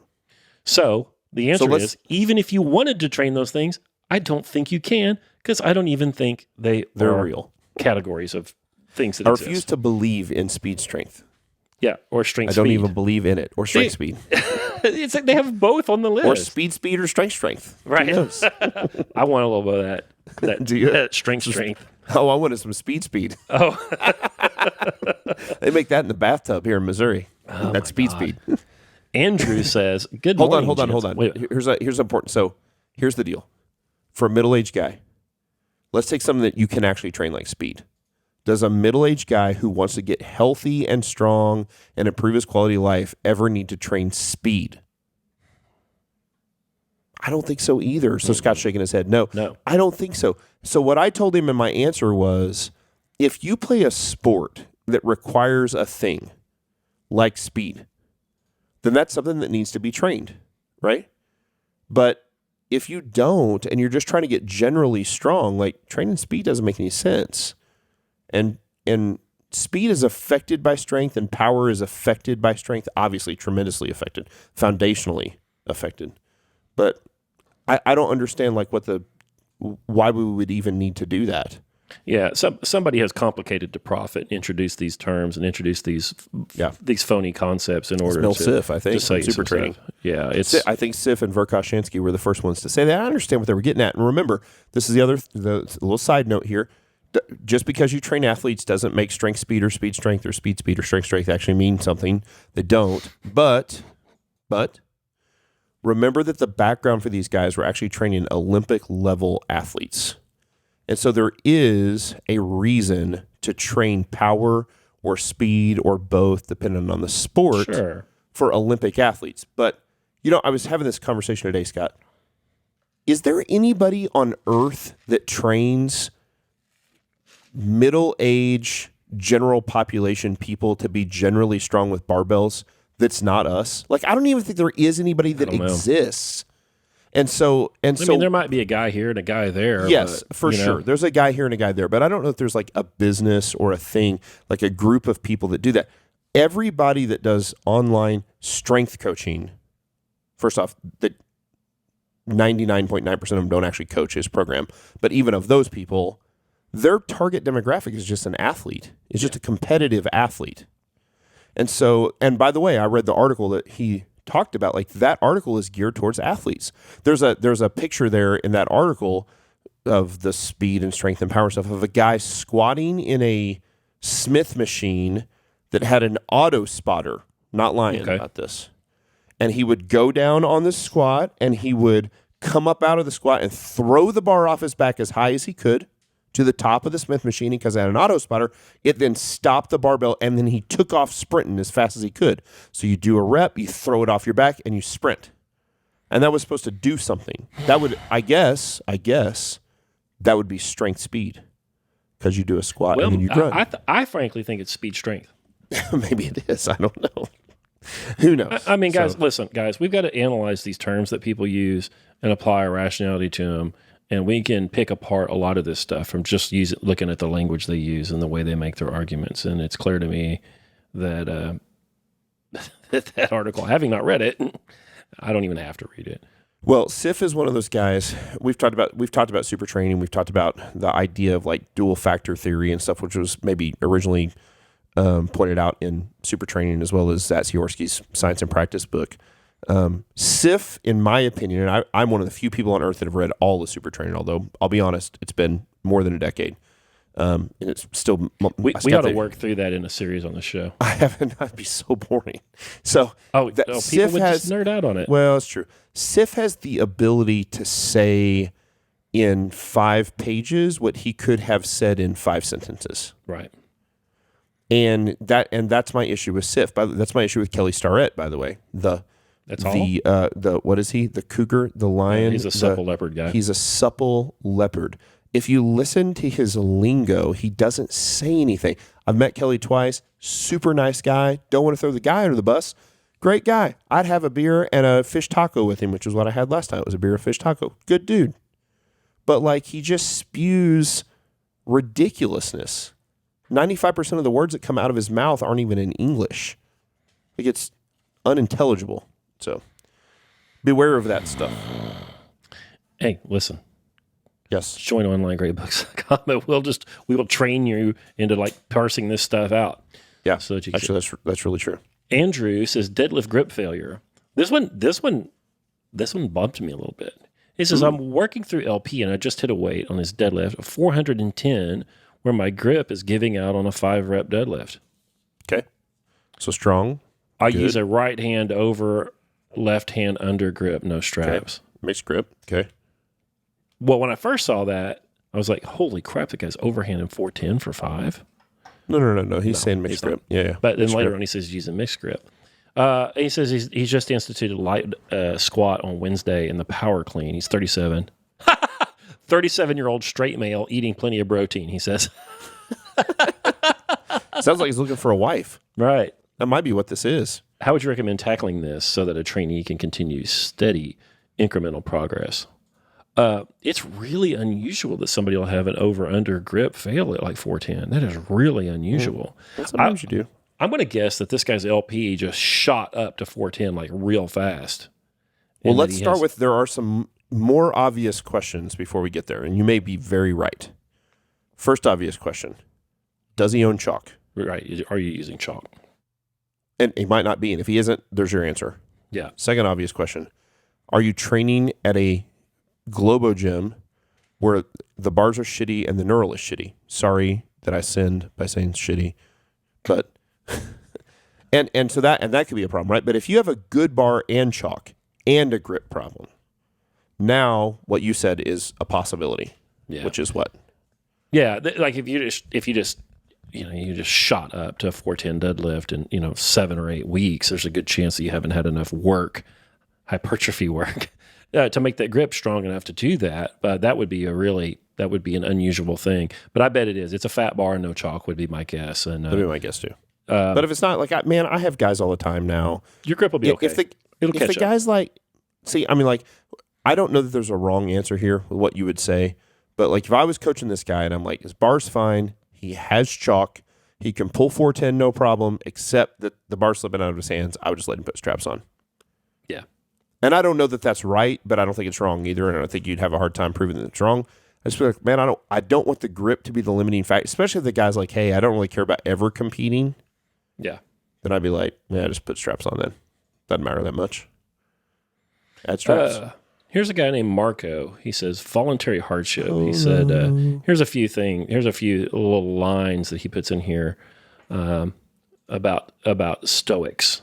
So the answer is, even if you wanted to train those things, I don't think you can, because I don't even think they're real categories of things that I exist. refuse to believe in speed strength. Yeah, or strength speed. I don't speed. even believe in it. Or strength speed. It's like they have both on the list. Or speed or strength. Right. I want a little bit of that Do you? That strength. Oh, I wanted some speed. Oh. They make that in the bathtub here in Missouri. Oh, that's speed. Andrew says, good morning. Hold on. Wait. Here's important. So here's the deal. For a middle-aged guy, let's take something that you can actually train like speed. Does a middle-aged guy who wants to get healthy and strong and improve his quality of life ever need to train speed? I don't think so either. So Scott's shaking his head. No, I don't think so. So what I told him in my answer was, if you play a sport that requires a thing like speed, then that's something that needs to be trained, right? But if you don't, and you're just trying to get generally strong, like training speed doesn't make any sense. And speed is affected by strength, and power is affected by strength, obviously tremendously affected, foundationally affected. But I don't understand why we would even need to do that. Yeah, somebody has complicated to profit and introduced these terms and introduced these phony concepts in order to Sif, I think, say super training. Yeah, I think Sif and Verkhoshansky were the first ones to say that. I understand what they were getting at. And remember, this is the little side note here. Just because you train athletes doesn't make strength speed or speed strength or speed or strength actually mean something. They don't. But remember that the background for these guys were actually training Olympic level athletes. And so there is a reason to train power or speed or both, depending on the sport, for Olympic athletes. But, I was having this conversation today, Scott. Is there anybody on earth that trains middle-age general population people to be generally strong with barbells that's not us? Like, I don't even think there is anybody that exists. And so, I mean, there might be a guy here and a guy there. yes, but, for you know, sure. There's a guy here and a guy there, but I don't know if there's like a business or a thing, like a group of people that do that. Everybody that does online strength coaching, first off, that 99.9% of them don't actually coach his program. But even of those people, their target demographic is just an athlete. It's just a competitive athlete. And so, and by the way, I read the article that he talked about. Like, that article is geared towards athletes. There's a picture there in that article of the speed and strength and power stuff of a guy squatting in a Smith machine that had an auto spotter. Not lying about this. And he would go down on the squat and he would come up out of the squat and throw the bar off his back as high as he could to the top of the Smith machine. Because it had an auto spotter, it then stopped the barbell and then he took off sprinting as fast as he could. So you do a rep, you throw it off your back, and you sprint. And that was supposed to do something. That would, I guess, that would be strength speed. Because you do a squat and then you run. I frankly think it's speed strength. Maybe it is. I don't know. Who knows? I mean, guys, listen, guys, we've got to analyze these terms that people use and apply a rationality to them. And we can pick apart a lot of this stuff from just looking at the language they use and the way they make their arguments. And it's clear to me that that article, having not read it, I don't even have to read it. Well, Sif is one of those guys. We've talked about super training. We've talked about the idea of like dual factor theory and stuff, which was maybe originally pointed out in super training, as well as Zatsiorsky's Science and Practice book. Sif, in my opinion, and I'm one of the few people on earth that have read all the super training, although I'll be honest, it's been more than a decade. And it's still... We ought to work through that in a series on the show. I haven't. That'd be so boring. So people would just nerd out on it. Well, it's true. Sif has the ability to say in 5 pages what he could have said in 5 sentences. Right. And that's my issue with Sif. That's my issue with Kelly Starrett, by the way. The what is he? The cougar, the lion. Yeah, he's a supple leopard guy. He's a supple leopard. If you listen to his lingo, he doesn't say anything. I've met Kelly twice. Super nice guy. Don't want to throw the guy under the bus. Great guy. I'd have a beer and a fish taco with him, which is what I had last time. It was a beer and fish taco. Good dude. But like, he just spews ridiculousness. 95% of the words that come out of his mouth aren't even in English. Like, it's unintelligible. So beware of that stuff. Hey, listen. Yes. Join onlinegradebooks.com. We will train you into like parsing this stuff out. Yeah. So that you actually, that's really true. Andrew says deadlift grip failure. This one bumped me a little bit. He says, I'm working through LP and I just hit a weight on his deadlift of 410 where my grip is giving out on a 5-rep deadlift. Okay. So strong. I use a right hand over, left hand under grip, no straps. Okay. Mixed grip. Okay. Well, when I first saw that, I was like, holy crap, the guy's overhanding 410 for 5. No. He's saying mixed grip. Yeah. But then later on, he says he's using mixed grip. He says he's just instituted a light squat on Wednesday in the power clean. He's 37. 37-year-old straight male eating plenty of protein, he says. Sounds like he's looking for a wife. Right. That might be what this is. How would you recommend tackling this so that a trainee can continue steady, incremental progress? It's really unusual that somebody will have an over-under grip fail at like 410. That is really unusual. Sometimes you do. I'm going to guess that this guy's LP just shot up to 410 like real fast. Well, let's start with, there are some more obvious questions before we get there, and you may be very right. First obvious question, does he own chalk? Right. Are you using chalk? And he might not be, and if he isn't, there's your answer. Yeah. Second obvious question, are you training at a Globo gym where the bars are shitty and the knurl is shitty? Sorry that I sinned by saying shitty, but and so that could be a problem, right? But if you have a good bar and chalk and a grip problem, now what you said is a possibility. Yeah. Which is what? Yeah, like if you just you just shot up to a 410 deadlift in 7 or 8 weeks, there's a good chance that you haven't had enough hypertrophy work to make that grip strong enough to do that. But that would be an unusual thing. But I bet it is. It's a fat bar and no chalk would be my guess. And that'd be my guess too. But if it's not, like, I have guys all the time now. Your grip will be okay. If the guy's like, see, I mean, like, I don't know that there's a wrong answer here with what you would say, but like if I was coaching this guy and I'm like, his bar's fine, he has chalk, he can pull 410 no problem, except that the bar's slipping out of his hands, I would just let him put straps on. Yeah. And I don't know that that's right, but I don't think it's wrong either, and I don't think you'd have a hard time proving that it's wrong. I just feel like, man, I don't want the grip to be the limiting factor, especially if the guy's like, hey, I don't really care about ever competing. Yeah. Then I'd be like, yeah, just put straps on then. Doesn't matter that much. Add straps. Here's a guy named Marco. He says voluntary hardship. He said, here's a few little lines that he puts in here about Stoics.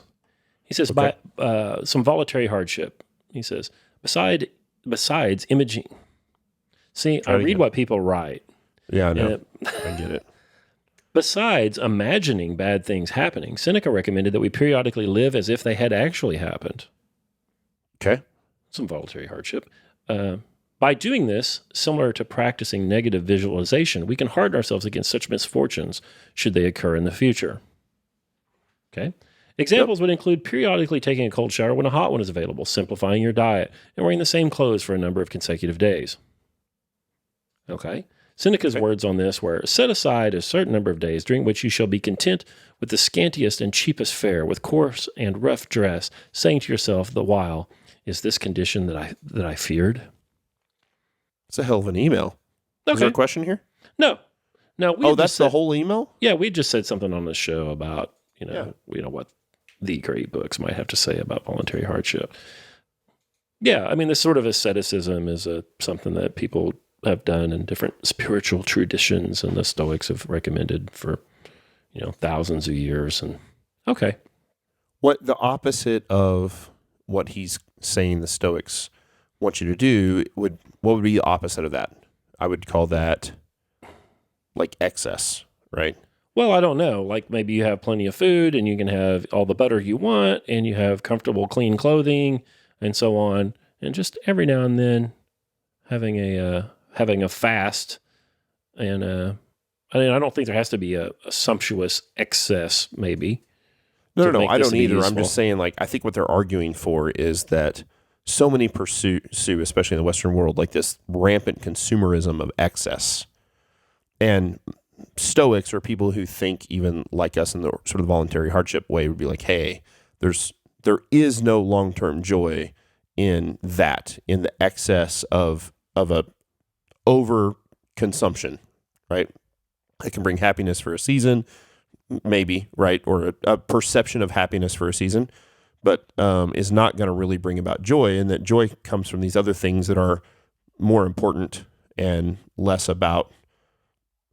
He says, Okay. by some voluntary hardship. He says, besides imaging. See, I read what people write. Yeah, I know. I get it. Besides imagining bad things happening, Seneca recommended that we periodically live as if they had actually happened. Okay. Some voluntary hardship. By doing this, similar to practicing negative visualization, we can harden ourselves against such misfortunes should they occur in the future. Okay. Examples would include periodically taking a cold shower when a hot one is available, simplifying your diet, and wearing the same clothes for a number of consecutive days. Okay. Seneca's words on this were, set aside a certain number of days during which you shall be content with the scantiest and cheapest fare, with coarse and rough dress, saying to yourself the while, is this condition that I feared? It's a hell of an email. Okay. Is there a question here? No. That's the whole email? Yeah, we just said something on the show about, what the great books might have to say about voluntary hardship. Yeah, I mean, this sort of asceticism is something that people have done in different spiritual traditions, and the Stoics have recommended for, thousands of years. And okay. What the opposite of what he's saying the Stoics want you to do what would be the opposite of that? I would call that like excess, right? Well, I don't know. Like maybe you have plenty of food and you can have all the butter you want and you have comfortable, clean clothing and so on. And just every now and then having a fast. And I don't think there has to be a sumptuous excess maybe. No, I don't either. I'm just saying, like, I think what they're arguing for is that so many pursue, especially in the Western world, like this rampant consumerism of excess. And Stoics, or people who think even like us in the sort of voluntary hardship way, would be like, hey, there is no long-term joy in that, in the excess of a over consumption, right? It can bring happiness for a season, maybe, right? Or a perception of happiness for a season, but is not going to really bring about joy. And that joy comes from these other things that are more important and less about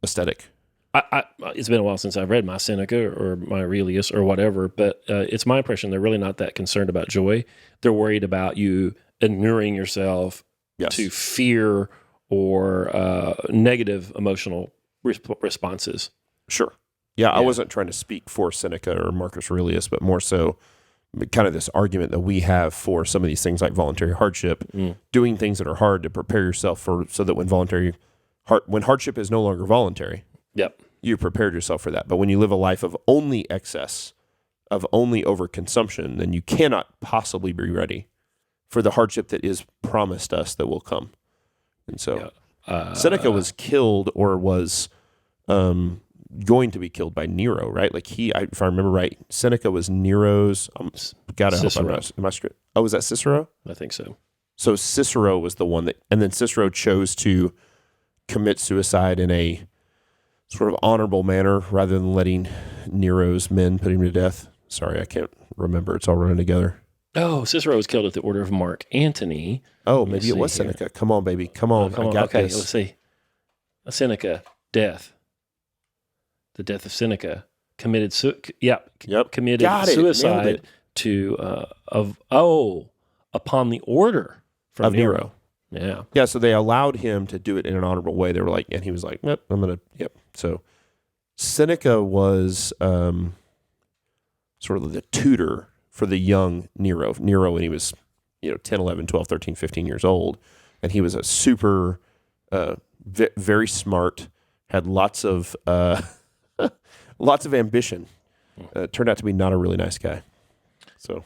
aesthetic. It's been a while since I've read my Seneca or my Aurelius or whatever, but it's my impression they're really not that concerned about joy. They're worried about you inuring yourself to fear or negative emotional responses. Sure. Yeah, I wasn't trying to speak for Seneca or Marcus Aurelius, but more so kind of this argument that we have for some of these things like voluntary hardship, doing things that are hard to prepare yourself for, so that when hardship is no longer voluntary, you prepared yourself for that. But when you live a life of only excess, of only overconsumption, then you cannot possibly be ready for the hardship that is promised us that will come. And so Seneca was killed, or was going to be killed by Nero, right? Like if I remember right, Seneca was Nero's. Gotta help. Am I straight? Oh, was that Cicero? I think so. So Cicero was the one and then Cicero chose to commit suicide in a sort of honorable manner rather than letting Nero's men put him to death. Sorry, I can't remember. It's all running together. Oh, Cicero was killed at the order of Mark Antony. Oh, maybe it was Seneca. Come on, baby. Come on. I got this. Let's see. Seneca, death. The death of Seneca. Committed committed suicide upon the order from Nero. Yeah. Yeah, so they allowed him to do it in an honorable way. They were like, and he was like, yep, I'm going to, So Seneca was sort of the tutor for the young Nero. Nero, when he was, 10, 11, 12, 13, 15 years old. And he was a super, very smart, had lots of ambition. Turned out to be not a really nice guy. So,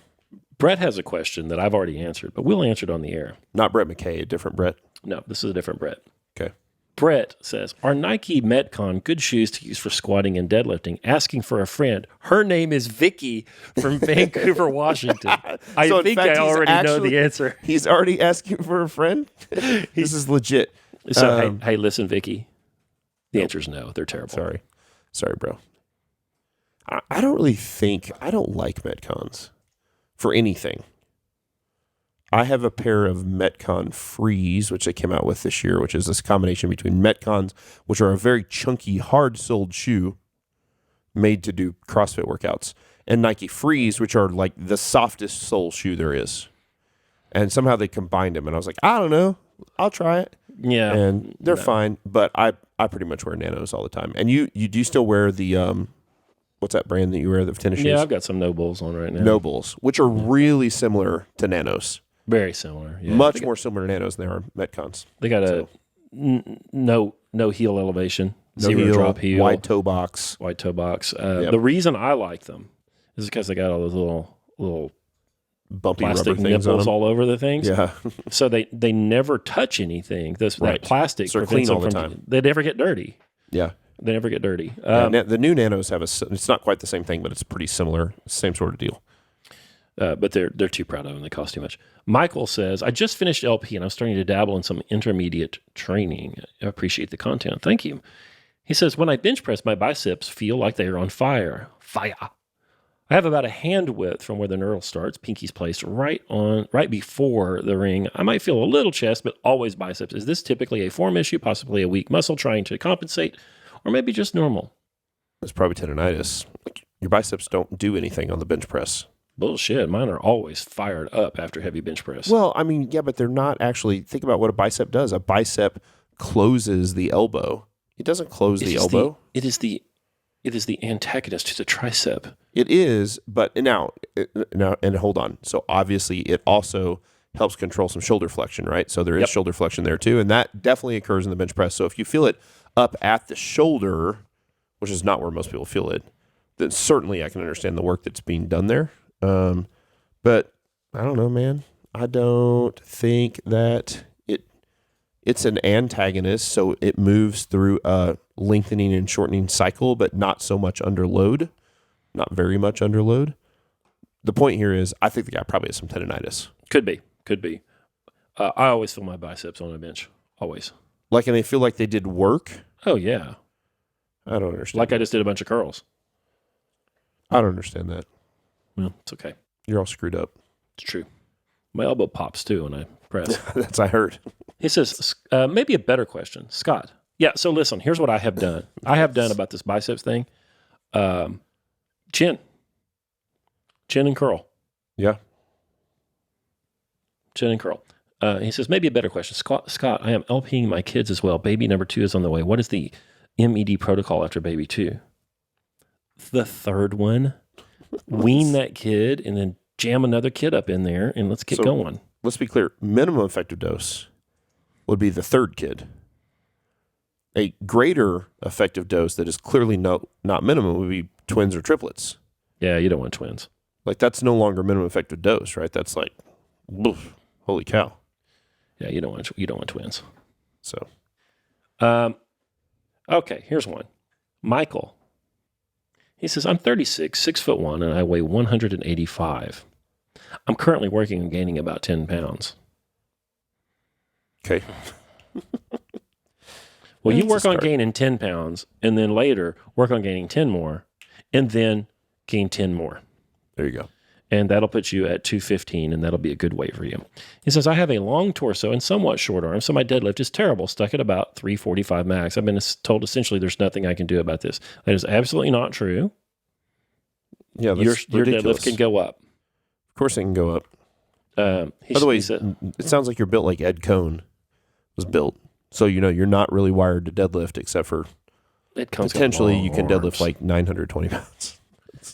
Brett has a question that I've already answered, but we'll answer it on the air. Not Brett McKay, a different Brett. No, this is a different Brett. Okay. Brett says, are Nike Metcon good shoes to use for squatting and deadlifting? Asking for a friend. Her name is Vicky from Vancouver, Washington. I think I already know the answer. He's already asking for a friend? This is legit. So, hey, listen, Vicky. The answer is no. They're terrible. Sorry, bro. I don't like Metcons for anything. I have a pair of Metcon Frees, which they came out with this year, which is this combination between Metcons, which are a very chunky, hard-soled shoe made to do CrossFit workouts, and Nike Frees, which are like the softest sole shoe there is. And somehow they combined them, and I was like, I don't know. I'll try it. Yeah. And they're fine, but I pretty much wear Nanos all the time. And you do still wear the, what's that brand that you wear, the tennis shoes? Yeah, I've got some No Bulls on right now. No Bulls, which are really similar to Nanos. Very similar. Yeah. Much more similar to Nanos than they are Metcons. They got no heel elevation, No zero heel, drop heel, wide toe box. The reason I like them is because they got all those little Bumpy plastic rubber things on nipples them. all over the things. Yeah. So they never touch anything. That plastic So they're prevents clean all them the from. time. They never get dirty. Yeah. They never get dirty. The new Nanos have it's not quite the same thing, but it's pretty similar. Same sort of deal. But they're too proud of them. They cost too much. Michael says, I just finished LP and I'm starting to dabble in some intermediate training. I appreciate the content. Thank you. He says, when I bench press, my biceps feel like they are on fire. Fire. I have about a hand width from where the knurl starts. Pinky's placed right before the ring. I might feel a little chest, but always biceps. Is this typically a form issue, possibly a weak muscle trying to compensate, or maybe just normal? It's probably tendonitis. Your biceps don't do anything on the bench press. Bullshit. Mine are always fired up after heavy bench press. Well, I mean, yeah, but they're not actually. Think about what a bicep does. A bicep closes the elbow. It doesn't close the elbow. It is the antagonist to the tricep. It is, but now, and hold on. So obviously, it also helps control some shoulder flexion, right? So there is shoulder flexion there too, and that definitely occurs in the bench press. So if you feel it up at the shoulder, which is not where most people feel it, then certainly I can understand the work that's being done there. But I don't know, man. I don't think that it's an antagonist, so it moves through a lengthening and shortening cycle, but not so much under load, not very much under load. The point here is I think the guy probably has some tendonitis. Could be. I always feel my biceps on a bench. Always. Like, and they feel like they did work? Oh, yeah. I don't understand. Like I just did a bunch of curls. I don't understand that. Well, it's okay. You're all screwed up. It's true. My elbow pops too when I press. That's I heard. He says, maybe a better question. Scott. Yeah, so listen, here's what I have done. I have done about this biceps thing. Chin and curl. Yeah. Chin and curl. He says, maybe a better question. Scott, I am LPing my kids as well. Baby number 2 is on the way. What is the MED protocol after baby 2? The third one. Wean that kid and then jam another kid up in there and let's get going. Let's be clear. Minimum effective dose would be the third kid. A greater effective dose that is clearly not minimum would be twins or triplets. Yeah, you don't want twins. Like that's no longer minimum effective dose, right? That's like, oof, holy cow. Yeah, you don't want twins. So, okay, here's one. Michael. He says, I'm 36, 6'1", and I weigh 185. I'm currently working on gaining about 10 pounds. Okay. Well, you work on gaining 10 pounds, and then later work on gaining 10 more, and then gain 10 more. There you go. And that'll put you at 215, and that'll be a good weight for you. He says, I have a long torso and somewhat short arms, so my deadlift is terrible, stuck at about 345 max. I've been told essentially there's nothing I can do about this. That is absolutely not true. Yeah, that's your ridiculous. deadlift can go up. Of course it can go up. By the way, it sounds like you're built like Ed Cohn was built. So, you're not really wired to deadlift except for potentially you can deadlift like 920 pounds.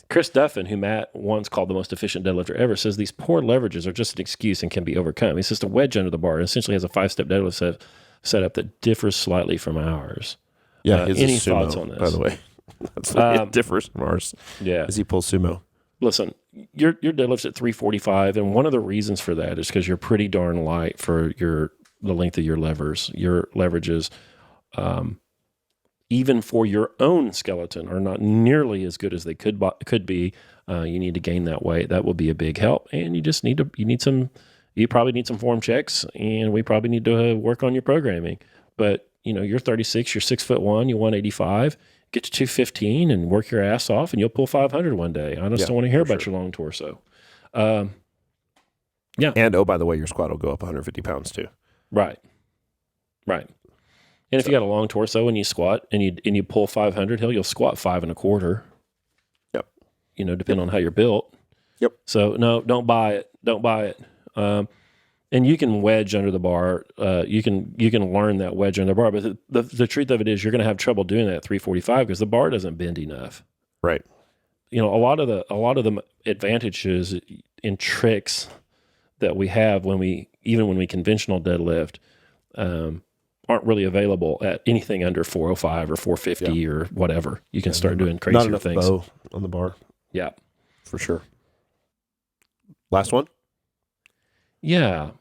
Chris Duffin, who Matt once called the most efficient deadlifter ever, says these poor leverages are just an excuse and can be overcome. He says the wedge under the bar essentially has a 5-step deadlift setup that differs slightly from ours. Yeah, any sumo, thoughts on this? by the way? That's the way it differs from ours. Yeah. As he pulls sumo. Listen, your deadlift's at 345, and one of the reasons for that is because you're pretty darn light for the length of your levers. Your leverages, even for your own skeleton, are not nearly as good as they could be. You need to gain that weight. That will be a big help, and you probably need some form checks, and we probably need to work on your programming. But you're 36, you're 6'1", you're 185. Get to 215 and work your ass off, and you'll pull 500 one day. I just don't want to hear about your long torso. Yeah. And, oh, by the way, your squat will go up 150 pounds too. Right. And if you got a long torso and you squat and you pull 500, you'll squat 5 1/4. Yep. Depending on how you're built. Yep. So no, don't buy it. And you can wedge under the bar. You can learn that wedge under the bar. But the truth of it is, you're going to have trouble doing that at 345 because the bar doesn't bend enough. Right. A lot of the advantages and tricks that we have when we conventional deadlift aren't really available at anything under 405 or 450 or whatever. You can start doing crazier not enough things. Bow on the bar. Yeah, for sure. Last one. Yeah.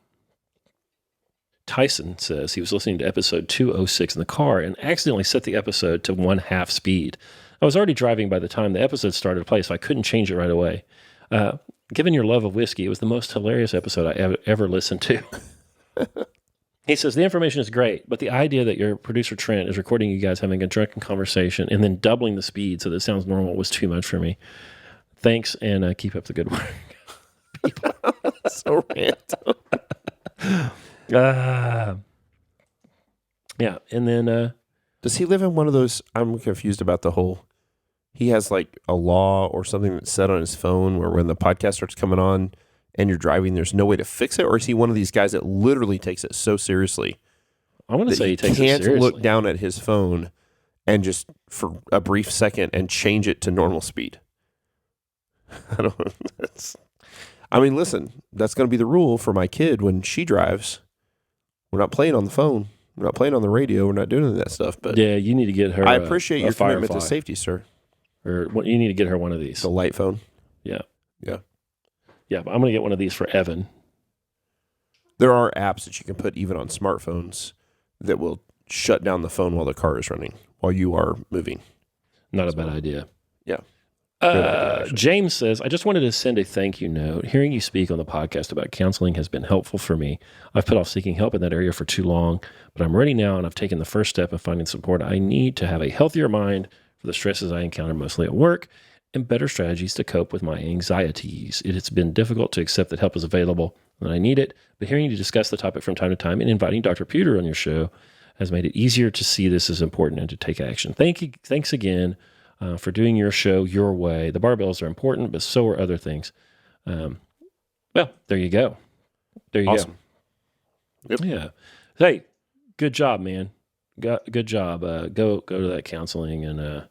Tyson says he was listening to episode 206 in the car and accidentally set the episode to 1/2 speed. I was already driving by the time the episode started to play, so I couldn't change it right away. Given your love of whiskey, it was the most hilarious episode I ever listened to. He says, the information is great, but the idea that your producer Trent is recording you guys having a drunken conversation and then doubling the speed so that it sounds normal was too much for me. Thanks, and keep up the good work. So random. Yeah, and then does he live in one of those? I'm confused about the whole. He has like a law or something that's set on his phone where when the podcast starts coming on and you're driving, there's no way to fix it, or is he one of these guys that literally takes it so seriously? I want to say he takes it can't seriously. Look down at his phone and just for a brief second and change it to normal speed. I don't. Listen, that's going to be the rule for my kid when she drives. We're not playing on the phone. We're not playing on the radio. We're not doing any of that stuff. But yeah, you need to get her. I appreciate your commitment Firefly. to safety, sir. Or you need to get her one of these. The light phone. Yeah. Yeah. Yeah, but I'm going to get one of these for Evan. There are apps that you can put even on smartphones that will shut down the phone while the car is running, while you are moving. Not a bad idea. Yeah. James says, I just wanted to send a thank you note. Hearing you speak on the podcast about counseling has been helpful for me. I've put off seeking help in that area for too long, but I'm ready now, and I've taken the first step in finding support. I need to have a healthier mind for the stresses I encounter mostly at work and better strategies to cope with my anxieties. It has been difficult to accept that help is available and I need it, but hearing you discuss the topic from time to time and inviting Dr. Pewter on your show has made it easier to see this as important and to take action. Thanks again. For doing your show your way. The barbells are important, but so are other things. Well, there you go. There you awesome. go. Yep. Yeah. Hey, good job, man. Good job. Go to that counseling and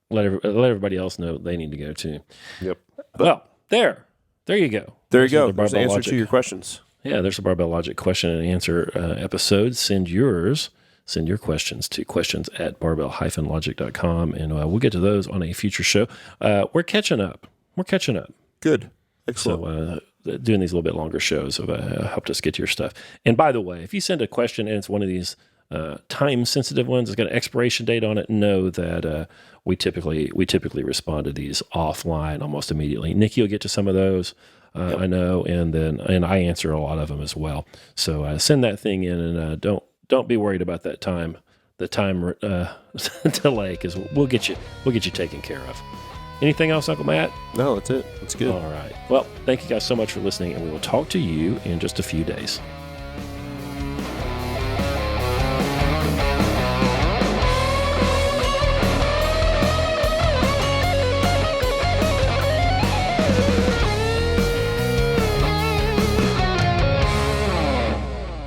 let everybody else know they need to go too. Yep. Well, there you go. There you go. There's the answer to your questions. Yeah, there's a Barbell Logic question and answer episode. Send your questions to questions@barbell-logic.com, and we'll get to those on a future show. We're catching up. Good. Excellent. So doing these a little bit longer shows have helped us get to your stuff. And by the way, if you send a question and it's one of these time-sensitive ones, it's got an expiration date on it, know that we typically respond to these offline almost immediately. Nikki will get to some of those. Yep. I know, and I answer a lot of them as well. So send that thing in, and don't be worried about that time. The time delay, because we'll get you taken care of. Anything else, Uncle Matt? No, that's it. That's good. All right. Well, thank you guys so much for listening, and we will talk to you in just a few days.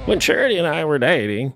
When Charity and I were dating,